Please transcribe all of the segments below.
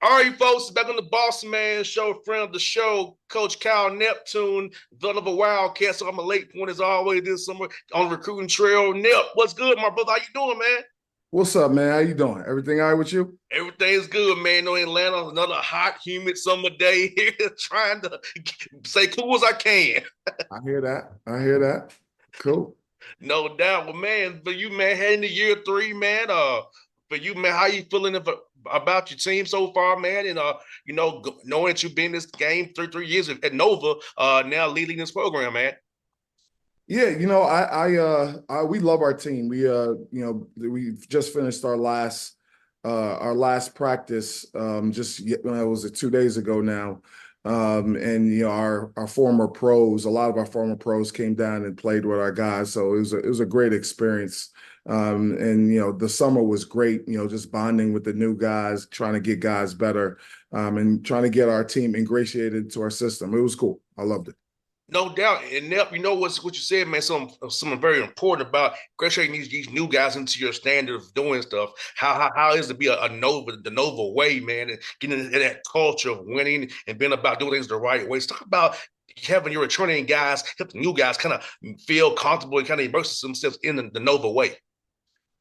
All right, folks, back on the Bossman show, friend of the show, Coach Kyle Neptune, Villanova Wildcats. So I'm a late point as always this summer on the recruiting trail. Nep, what's good, my brother? How you doing, man? What's up, man? How you doing? Everything all right with you? Everything's good, man. No Atlanta, another hot, humid summer day here, trying to stay cool as I can. I hear that. I hear that. Cool. No doubt. Well, man, for you, man, heading to year three, man. For you, man, how you feeling about your team so far, man? And knowing that you've been in this game three years at Nova, now leading this program, man. Yeah, we love our team. We've just finished our last practice. It was 2 days ago now. And our former pros, a lot of our former pros came down and played with our guys. So it was a great experience. And the summer was great, just bonding with the new guys, trying to get guys better, and trying to get our team ingratiated to our system. It was cool. I loved it. No doubt. And Nep, you know what you said, man, something very important about graduating these new guys into your standard of doing stuff. How is it to be a Nova, the Nova way, man, and getting into that culture of winning and being about doing things the right way. Talk about having your returning guys, help the new guys kind of feel comfortable and kind of immerse themselves in the Nova way.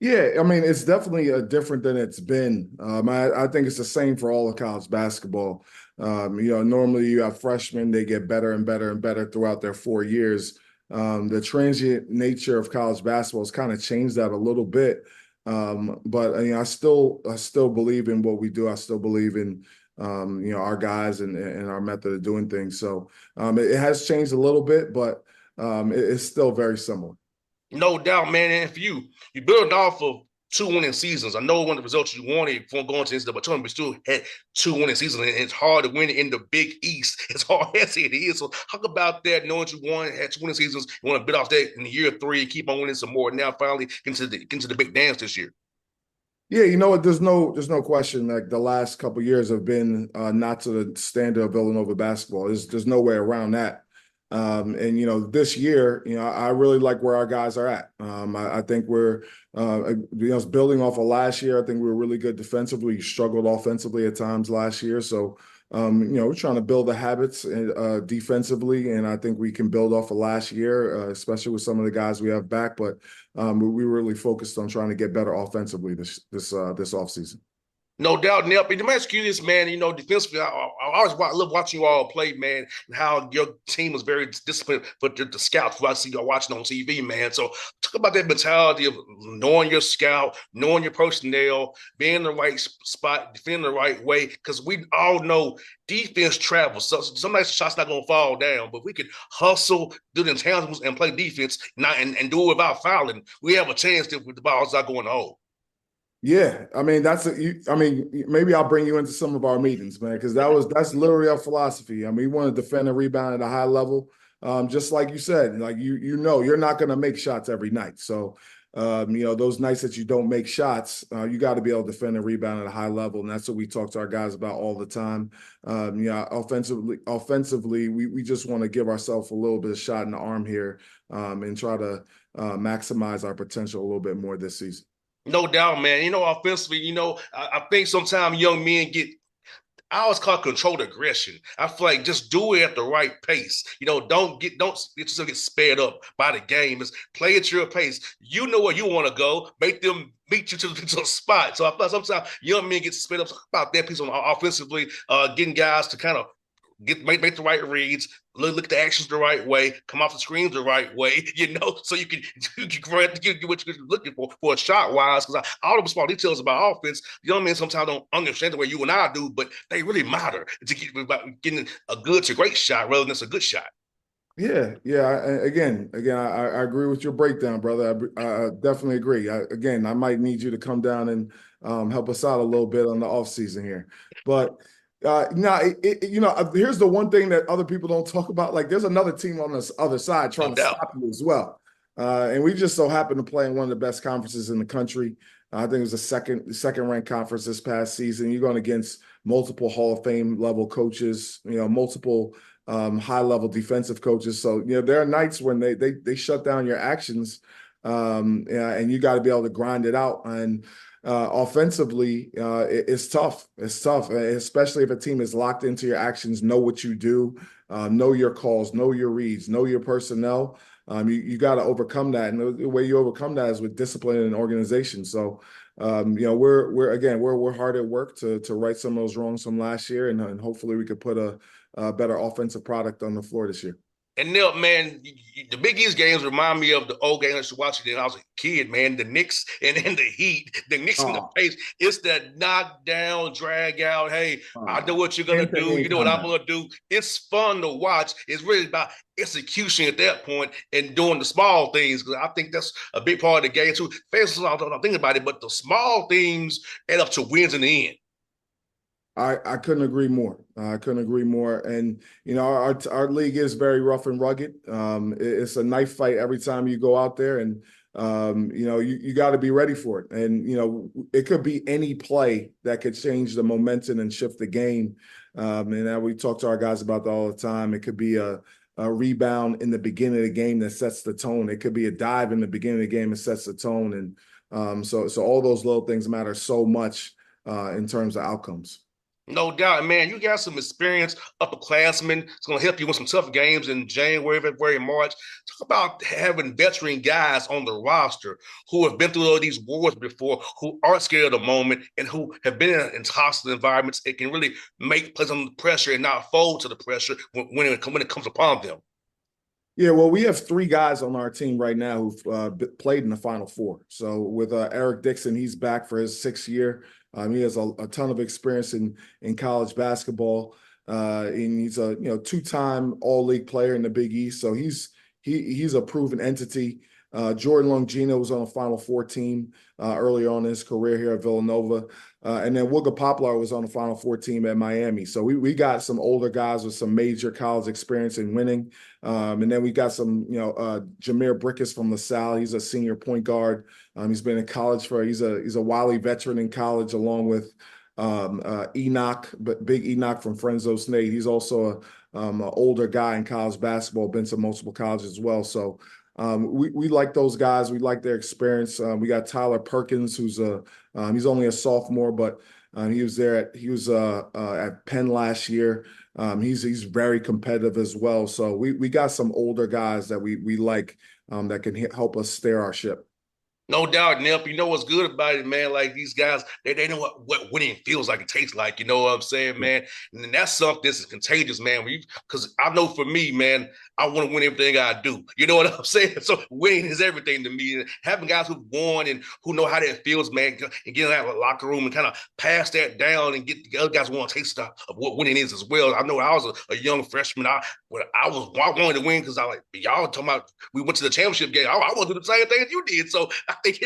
Yeah, I mean, it's definitely different than it's been. I think it's the same for all of college basketball. Normally you have freshmen, they get better and better and better throughout their 4 years. The transient nature of college basketball has kind of changed that a little bit. But I still believe in what we do. I still believe in our guys and our method of doing things. So it has changed a little bit, but it's still very similar. No doubt, man. And for you build off of two winning seasons. I know one of the results you wanted from going to the NCAA tournament, but still had two winning seasons. And it's hard to win in the Big East. It's hard as it is. So talk about that, knowing you won, had two winning seasons. You want to bid off that in year three and keep on winning some more. Now finally into the big dance this year. Yeah, you know what? There's no question. Like the last couple of years have been not to the standard of Villanova basketball. There's no way around that. And this year, I really like where our guys are at. I think we're, building off of last year. I think we were really good defensively. We struggled offensively at times last year. So, we're trying to build the habits defensively, and I think we can build off of last year, especially with some of the guys we have back. But we really focused on trying to get better offensively this offseason. No doubt, Nep. And let me ask you this, man. Defensively, I love watching you all play, man, and how your team is very disciplined for the scouts who I see y'all watching on TV, man. So talk about that mentality of knowing your scout, knowing your personnel, being in the right spot, defending the right way, because we all know defense travels. So sometimes the shot's not going to fall down, but we could hustle, do the intangibles, and play defense and do it without fouling. We have a chance to, with the ball's not going to hold. Yeah, I mean maybe I'll bring you into some of our meetings, man, because that's literally our philosophy. I mean, we want to defend and rebound at a high level, just like you said. Like you're not going to make shots every night. So, those nights that you don't make shots, you got to be able to defend and rebound at a high level, and that's what we talk to our guys about all the time. Offensively, we just want to give ourselves a little bit of shot in the arm here, and try to maximize our potential a little bit more this season. No doubt, man. Offensively, I think sometimes young men I always call it controlled aggression. I feel like just do it at the right pace. Don't get yourself get sped up by the game. Is play at your pace. You know where you want to go. Make them beat you to a spot. So I feel like sometimes young men get sped up. Talk about that piece on offensively, getting guys to kind of make the right reads, look at the actions the right way, come off the screens the right way, so you can get what you're looking for a shot wise. Because all the small details about offense, young men sometimes don't understand the way you and I do, but they really matter to get about getting a good to great shot rather than just a good shot. Yeah, yeah. I agree with your breakdown, brother. I definitely agree. I might need you to come down and help us out a little bit on the off season here. But here's the one thing that other people don't talk about. Like, there's another team on this other side No trying to doubt. stop you as well. And we just so happen to play in one of the best conferences in the country. I think it was the second ranked conference this past season. You're going against multiple Hall of Fame level coaches, multiple high level defensive coaches. So, there are nights when they shut down your actions, yeah, and you got to be able to grind it out. And offensively, it's tough. It's tough, especially if a team is locked into your actions, know what you do, know your calls, know your reads, know your personnel. You got to overcome that, and the way you overcome that is with discipline and organization. So, we're hard at work to right some of those wrongs from last year, and hopefully we could put a better offensive product on the floor this year. And Nip, man, the Big East games remind me of the old games I used to watch when I was a kid, man. The Knicks and the Heat, the Knicks in the Oh, pace. It's that knockdown, drag out. Hey, I know what you're gonna same thing do. You know what I'm anytime. gonna do. It's fun to watch. It's really about execution at that point and doing the small things, because I think that's a big part of the game too. Fans don't think about it, but the small things add up to wins in the end. I couldn't agree more. I couldn't agree more. And our league is very rough and rugged. It's a knife fight every time you go out there, and you got to be ready for it. And it could be any play that could change the momentum and shift the game. And we talk to our guys about that all the time. It could be a rebound in the beginning of the game that sets the tone. It could be a dive in the beginning of the game that sets the tone. And so all those little things matter so much in terms of outcomes. No doubt, man. You got some experience, upperclassmen. It's going to help you win some tough games in January, February, March. Talk about having veteran guys on the roster who have been through all these wars before, who aren't scared of the moment, and who have been in hostile environments. It can really make plays under pressure and not fold to the pressure when it comes upon them. Yeah, well, we have three guys on our team right now who've played in the Final Four. So with Eric Dixon, he's back for his sixth year. He has a ton of experience in college basketball, and he's a two-time All-League player in the Big East. So he's a proven entity. Jordan Longino was on the Final Four team earlier on in his career here at Villanova. And then Wooga Poplar was on the Final Four team at Miami. So we got some older guys with some major college experience in winning. And then we got some, Jameer Brickus from LaSalle. He's a senior point guard. He's been in college he's a Wiley veteran in college, along with Enoch, but Big Enoch from Fresno State. He's also an older guy in college basketball, been to multiple colleges as well. So we like those guys. We like their experience. We got Tyler Perkins, who's he's only a sophomore, but he was at Penn last year. He's very competitive as well. So we got some older guys that we like that can help us steer our ship. No doubt, Nip. You know what's good about it, man? Like these guys, they know what winning feels like, it tastes like. You know what I'm saying, man? And that's something that's contagious, man. Because I know for me, man, I want to win everything I do. You know what I'm saying? So winning is everything to me. And having guys who've won and who know how that feels, man, and getting out of the locker room and kind of pass that down and get the other guys who want to taste of what winning is as well. I know I was a young freshman. I wanted to win because I like y'all talking about we went to the championship game. I want to do the same thing as you did. So I think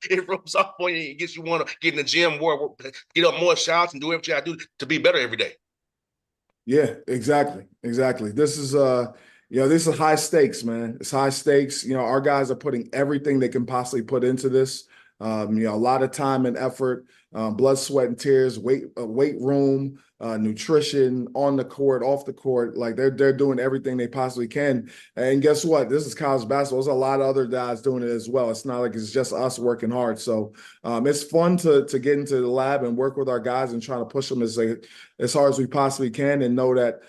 it rubs off on you and gets you want to get in the gym more, get up more shots, and do everything I do to be better every day. Yeah, exactly. This is this is high stakes, man. It's high stakes. Our guys are putting everything they can possibly put into this. A lot of time and effort, blood, sweat, and tears, weight room, nutrition, on the court, off the court. Like they're doing everything they possibly can. And guess what? This is college basketball. There's a lot of other guys doing it as well. It's not like it's just us working hard. So it's fun to get into the lab and work with our guys and trying to push them as hard as we possibly can, and know that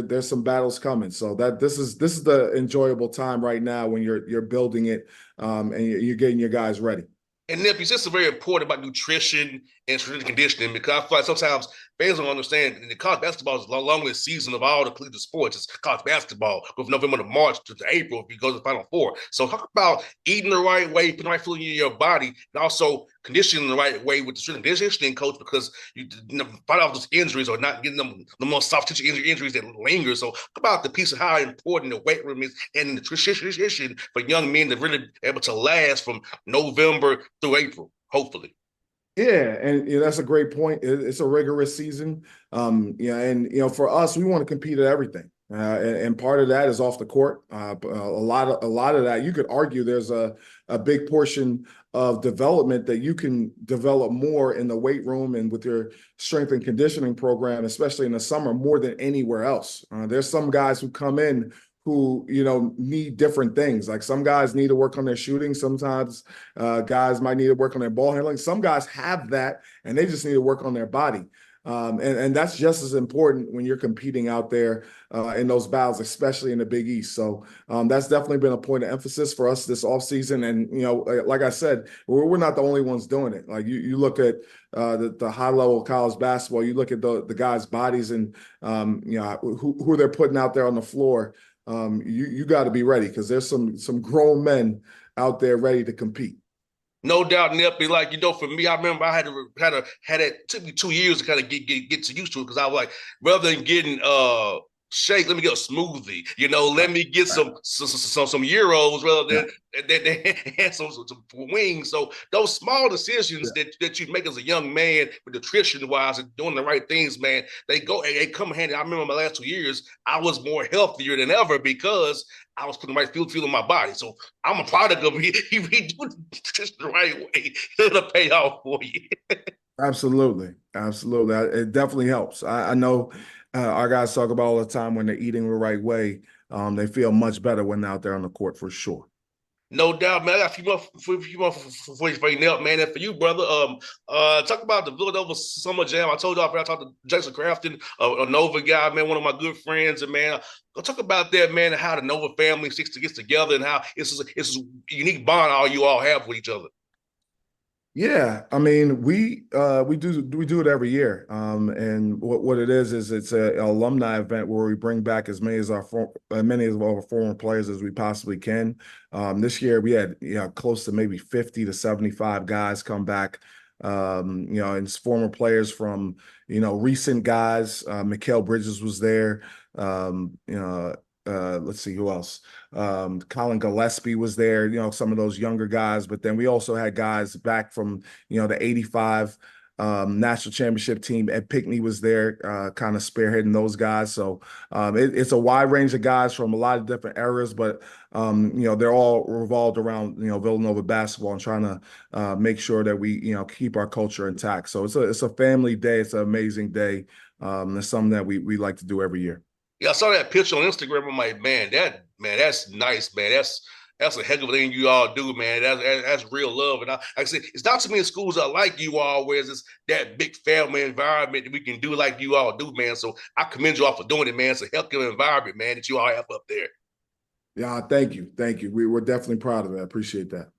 there's some battles coming. So that this is the enjoyable time right now when you're building it, and you're getting your guys ready. And Nip, it's just very important about nutrition and strength conditioning, because I feel like sometimes fans don't understand. And the college basketball is the longest season of all the collegiate sports. It's college basketball with November to March to April if you go to the Final Four. So talk about eating the right way, putting the right food in your body, and also conditioning the right way with the strength conditioning coach, because you fight off those injuries or not getting them the more soft tissue injuries that linger. So talk about the piece of how important the weight room is and the nutrition for young men to really be able to last from November through April, hopefully. Yeah, and that's a great point. It's a rigorous season. And for us, we want to compete at everything. And part of that is off the court. A lot of that, you could argue there's a big portion of development that you can develop more in the weight room and with your strength and conditioning program, especially in the summer, more than anywhere else. There's some guys who come in who, need different things. Like some guys need to work on their shooting. Sometimes guys might need to work on their ball handling. Some guys have that and they just need to work on their body. And that's just as important when you're competing out there in those battles, especially in the Big East. So that's definitely been a point of emphasis for us this offseason. And, like I said, we're not the only ones doing it. Like you look at the high level college basketball, you look at the guys' bodies and, who they're putting out there on the floor. You got to be ready because there's some grown men out there ready to compete. No doubt, Nip. Like, for me, I remember I had it took me 2 years to kind of get to used to it because I was like, rather than getting shake, let me get a smoothie. Let me get some euros rather Yeah. than had some wings. So those small decisions that you make as a young man with nutrition wise and doing the right things, man, they come handy. I remember my last 2 years, I was more healthier than ever because I was putting the right fuel in my body. So I'm a product of if you do this the right way, it'll pay off for you. Absolutely. Absolutely. It definitely helps. I know our guys talk about all the time when they're eating the right way, they feel much better when they're out there on the court for sure. No doubt, man. I got a few more for you, Nell, man. And for you, brother, talk about the Villanova Summer Jam. I told you I talked to Jason Crafton, a Nova guy, man, one of my good friends, and man, go talk about that, man, and how the Nova family gets together and how it's a unique bond all you all have with each other. Yeah, I mean, we do it every year, and what it is it's an alumni event where we bring back as many of our former players as we possibly can. This year we had close to maybe 50 to 75 guys come back. And it's former players from recent guys. Mikal Bridges was there. Let's see who else. Colin Gillespie was there, some of those younger guys, but then we also had guys back from, the 85 national championship team. Ed Pinkney was there, kind of spearheading those guys. So it's a wide range of guys from a lot of different eras, but they're all revolved around, Villanova basketball and trying to make sure that we, keep our culture intact. So it's a family day. It's an amazing day. It's something that we like to do every year. Yeah, I saw that picture on Instagram. I'm like, that's nice, man. That's a heck of a thing you all do, man. That's real love. And like I said, it's not too many schools that like you all, where it's that big family environment that we can do like you all do, man. So I commend you all for doing it, man. It's a heck of an environment, man, that you all have up there. Yeah, thank you. Thank you. We're definitely proud of it. I appreciate that.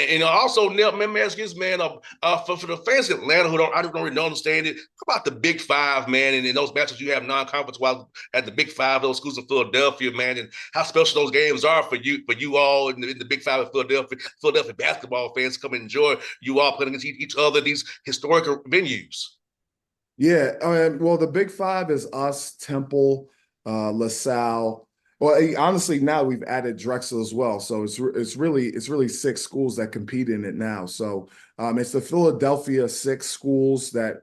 And also, Nell, man, ask this, man, for the fans in Atlanta who don't really understand it, how about the Big Five, man, and in those matches you have non-conference while at the Big Five, those schools in Philadelphia, man, and how special those games are for you all in the Big Five of Philadelphia basketball fans come and enjoy you all playing against each other, these historic venues. Yeah, well, the Big Five is us, Temple, LaSalle. Well, honestly, now we've added Drexel as well, so it's really six schools that compete in it now. So it's the Philadelphia six schools that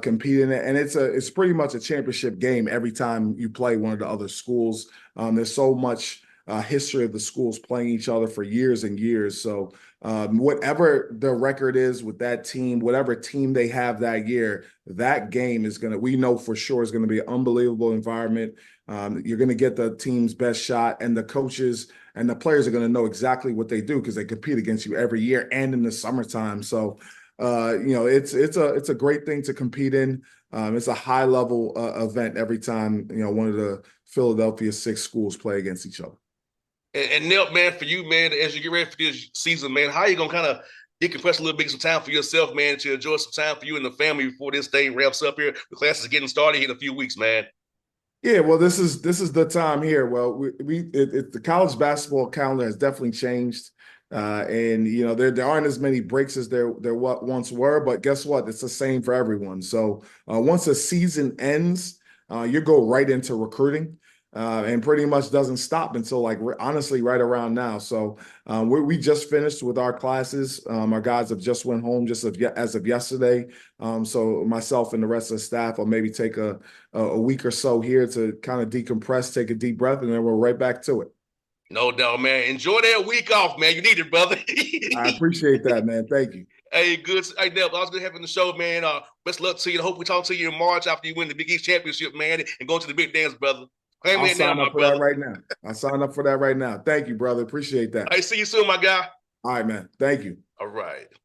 compete in it, and it's pretty much a championship game every time you play one of the other schools. There's so much history of the schools playing each other for years and years. So whatever the record is with that team, whatever team they have that year, that game we know for sure is going to be an unbelievable environment. You're going to get the team's best shot, and the coaches and the players are going to know exactly what they do because they compete against you every year and in the summertime. So, it's a great thing to compete in. It's a high level event every time, one of the Philadelphia six schools play against each other. And Nell, man, for you, man, as you get ready for this season, man, how are you gonna kind of decompress a little bit, some time for yourself, man, to enjoy some time for you and the family before this thing wraps up here? The classes are getting started in a few weeks, man. Yeah, well, this is the time here. Well, the college basketball calendar has definitely changed, and there aren't as many breaks as there what once were. But guess what? It's the same for everyone. So once the season ends, you go right into recruiting, and pretty much doesn't stop until honestly right around now. So we just finished with our classes. Our guys have just went home as of yesterday. So myself and the rest of the staff will maybe take a week or so here to kind of decompress, take a deep breath, and then we're right back to it. No doubt, man. Enjoy that week off, man. You need it, brother. I appreciate that, man. Thank you. Hey, good. Hey, Nell, I was good having the show, man. Best luck to you. I hope we talk to you in March after you win the Big East Championship, man, and go to the big dance, brother. Claim I'll me now, sign my up for that brother. right now. I'll sign up for that right now. Thank you, brother. Appreciate that. I see you soon, my guy. All right, man. Thank you. All right.